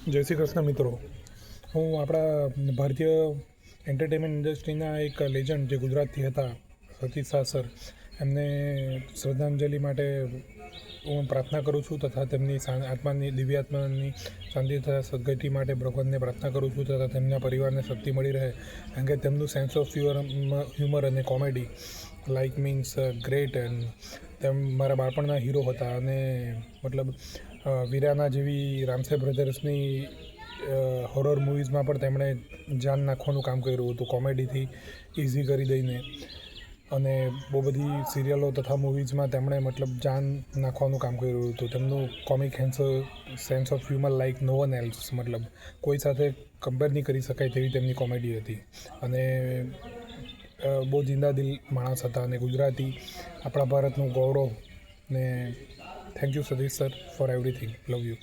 જય શ્રી કૃષ્ણ મિત્રો. હું આપણા ભારતીય એન્ટરટેનમેન્ટ ઇન્ડસ્ટ્રીના એક લેજન્ડ જે ગુજરાતથી હતા, સતીશ શાહ સર, એમને શ્રદ્ધાંજલિ માટે હું પ્રાર્થના કરું છું તથા તેમની આત્માની દિવ્ય આત્માની શાંતિ તથા સદગતિ માટે ભગવાનને પ્રાર્થના કરું છું તથા તેમના પરિવારને શક્તિ મળી રહે. કારણ કે તેમનું સેન્સ ઓફ હ્યુમર અને comedy like means great. And તેમ મારા બાળપણના હીરો હતા અને મતલબ વીરાના જેવી રામસે બ્રધર્સની હોરર મૂવીઝમાં પણ તેમણે જાન નાખવાનું કામ કર્યું હતું, કોમેડીથી ઇઝી કરી દઈને. અને બહુ બધી સિરિયલો તથા મૂવીઝમાં તેમણે મતલબ જાન નાખવાનું કામ કર્યું હતું. તેમનું comic sense of humour like no one else, મતલબ કોઈ સાથે કમ્પેર નહીં કરી શકાય તેવી તેમની કોમેડી હતી. અને બહુ જિંદા દિલ માણસ હતા અને ગુજરાતી આપણા ભારતનું ગૌરવ. ને thank you Satish sir for everything. Love you.